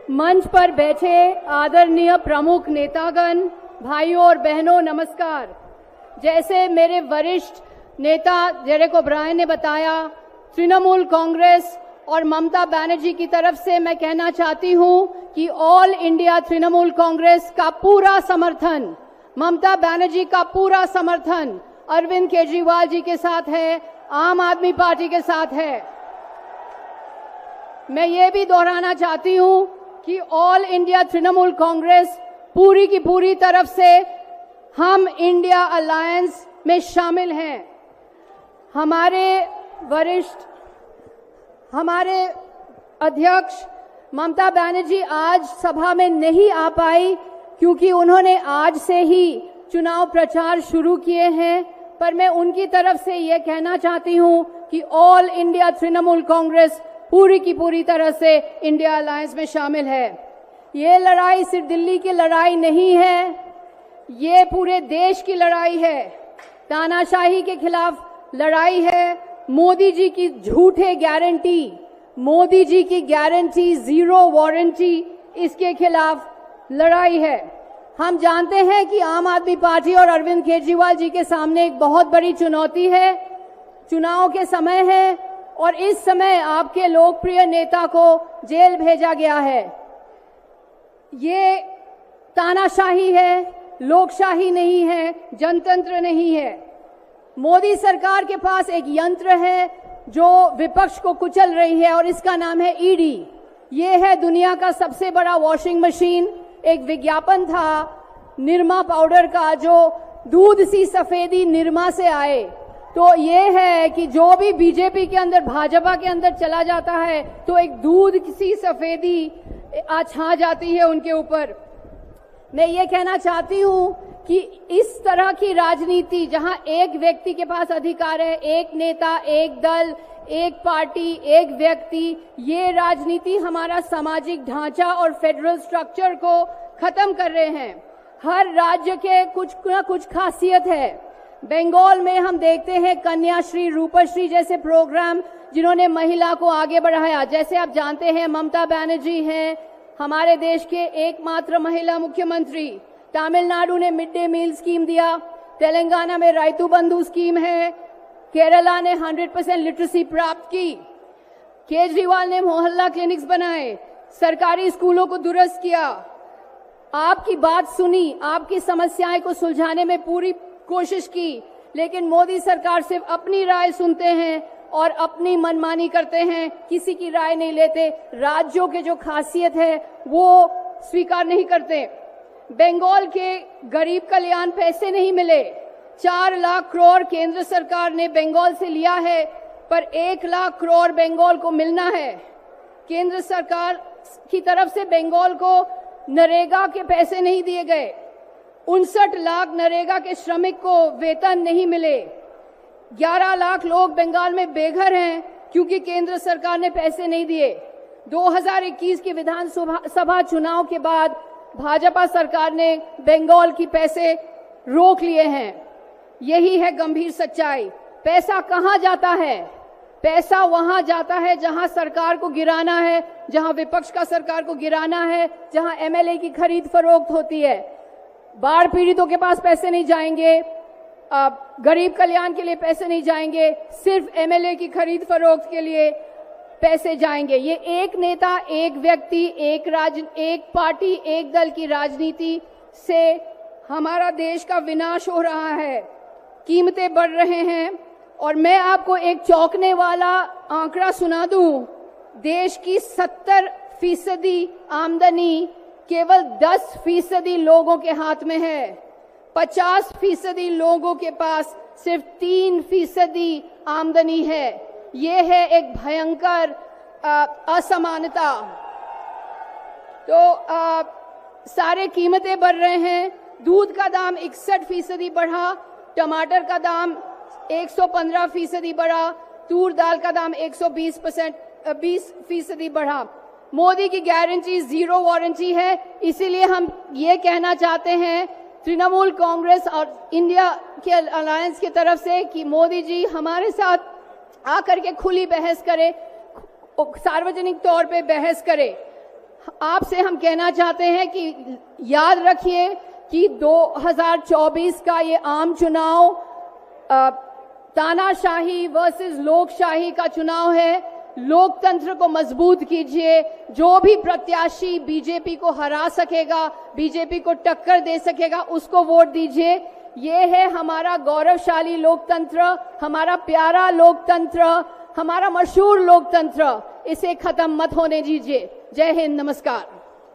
मंच पर बैठे आदरणीय प्रमुख नेतागण, भाइयों और बहनों, नमस्कार। जैसे मेरे वरिष्ठ नेता डेरेक ओब्रायन ने बताया, तृणमूल कांग्रेस और ममता बनर्जी की तरफ से मैं कहना चाहती हूं कि ऑल इंडिया तृणमूल कांग्रेस का पूरा समर्थन, ममता बनर्जी का पूरा समर्थन अरविंद केजरीवाल जी के साथ है, आम आदमी पार्टी के साथ है। मैं ये भी दोहराना चाहती हूं कि ऑल इंडिया तृणमूल कांग्रेस पूरी की पूरी तरफ से हम इंडिया अलायंस में शामिल हैं। हमारे अध्यक्ष ममता बनर्जी आज सभा में नहीं आ पाई क्योंकि उन्होंने आज से ही चुनाव प्रचार शुरू किए हैं, पर मैं उनकी तरफ से ये कहना चाहती हूं कि ऑल इंडिया तृणमूल कांग्रेस पूरी की पूरी तरह से इंडिया अलायंस में शामिल है। ये लड़ाई सिर्फ दिल्ली की लड़ाई नहीं है, ये पूरे देश की लड़ाई है। तानाशाही के खिलाफ लड़ाई है। मोदी जी की झूठे गारंटी, मोदी जी की गारंटी जीरो वारंटी, इसके खिलाफ लड़ाई है। हम जानते हैं कि आम आदमी पार्टी और अरविंद केजरीवाल जी के सामने एक बहुत बड़ी चुनौती है। चुनाव के समय है और इस समय आपके लोकप्रिय नेता को जेल भेजा गया है। ये तानाशाही है, लोकशाही नहीं है, जनतंत्र नहीं है। मोदी सरकार के पास एक यंत्र है जो विपक्ष को कुचल रही है और इसका नाम है ईडी। ये है दुनिया का सबसे बड़ा वॉशिंग मशीन। एक विज्ञापन था निरमा पाउडर का, जो दूध सी सफेदी निरमा से आए। तो ये है कि जो भी बीजेपी के अंदर, भाजपा के अंदर चला जाता है तो एक दूध सी सफेदी छा जाती है उनके ऊपर। मैं ये कहना चाहती हूं कि इस तरह की राजनीति जहां एक व्यक्ति के पास अधिकार है, एक नेता, एक दल, एक पार्टी, एक व्यक्ति, ये राजनीति हमारा सामाजिक ढांचा और फेडरल स्ट्रक्चर को खत्म कर रहे हैं। हर राज्य के कुछ न कुछ खासियत है। बंगाल में हम देखते हैं कन्याश्री, रूपश्री जैसे प्रोग्राम जिन्होंने महिला को आगे बढ़ाया। जैसे आप जानते हैं ममता बनर्जी हैं हमारे देश के एकमात्र महिला मुख्यमंत्री। तमिलनाडु ने मिड डे मील स्कीम दिया, तेलंगाना में राइतु बंधु स्कीम है, केरला ने 100% लिटरेसी प्राप्त की, केजरीवाल ने मोहल्ला क्लिनिक्स बनाए, सरकारी स्कूलों को दुरुस्त किया, आपकी बात सुनी, आपकी समस्याएं को सुलझाने में पूरी कोशिश की। लेकिन मोदी सरकार सिर्फ अपनी राय सुनते हैं और अपनी मनमानी करते हैं, किसी की राय नहीं लेते, राज्यों के जो खासियत है वो स्वीकार नहीं करते। बंगाल के गरीब कल्याण पैसे नहीं मिले। 4 लाख करोड़ केंद्र सरकार ने बंगाल से लिया है, पर 1 लाख करोड़ बंगाल को मिलना है। केंद्र सरकार की तरफ से बंगाल को नरेगा के पैसे नहीं दिए गए। 59 लाख नरेगा के श्रमिक को वेतन नहीं मिले। 11 लाख लोग बंगाल में बेघर हैं क्योंकि केंद्र सरकार ने पैसे नहीं दिए। 2021 के विधानसभा चुनाव के बाद भाजपा सरकार ने बंगाल की पैसे रोक लिए हैं। यही है गंभीर सच्चाई। पैसा कहां जाता है? पैसा वहां जाता है जहां सरकार को गिराना है, जहां विपक्ष का सरकार को गिराना है, जहां एमएलए की खरीद फरोख्त होती है। बाढ़ पीड़ितों के पास पैसे नहीं जाएंगे, गरीब कल्याण के लिए पैसे नहीं जाएंगे, सिर्फ एमएलए की खरीद फरोख्त के लिए पैसे जाएंगे। ये एक नेता, एक व्यक्ति, एक पार्टी, एक दल की राजनीति से हमारा देश का विनाश हो रहा है। कीमतें बढ़ रहे हैं और मैं आपको एक चौंकने वाला आंकड़ा सुना दूं। देश की 70% आमदनी केवल 10% लोगों के हाथ में है। 50% लोगों के पास सिर्फ 3% आमदनी है। ये है एक भयंकर असमानता। तो सारे कीमतें बढ़ रहे हैं। दूध का दाम 61% बढ़ा, टमाटर का दाम 115% बढ़ा, तूर दाल का दाम 120% बढ़ा। मोदी की गारंटी जीरो वारंटी है। इसीलिए हम ये कहना चाहते हैं तृणमूल कांग्रेस और इंडिया के अलायंस की तरफ से कि मोदी जी हमारे साथ आकर के खुली बहस करे, सार्वजनिक तौर पे बहस करे। आपसे हम कहना चाहते हैं कि याद रखिए कि 2024 का ये आम चुनाव तानाशाही वर्सेस लोकशाही का चुनाव है। लोकतंत्र को मजबूत कीजिए। जो भी प्रत्याशी बीजेपी को हरा सकेगा, बीजेपी को टक्कर दे सकेगा, उसको वोट दीजिए। ये है हमारा गौरवशाली लोकतंत्र, हमारा प्यारा लोकतंत्र, हमारा मशहूर लोकतंत्र। इसे खत्म मत होने दीजिए। जय हिंद, नमस्कार।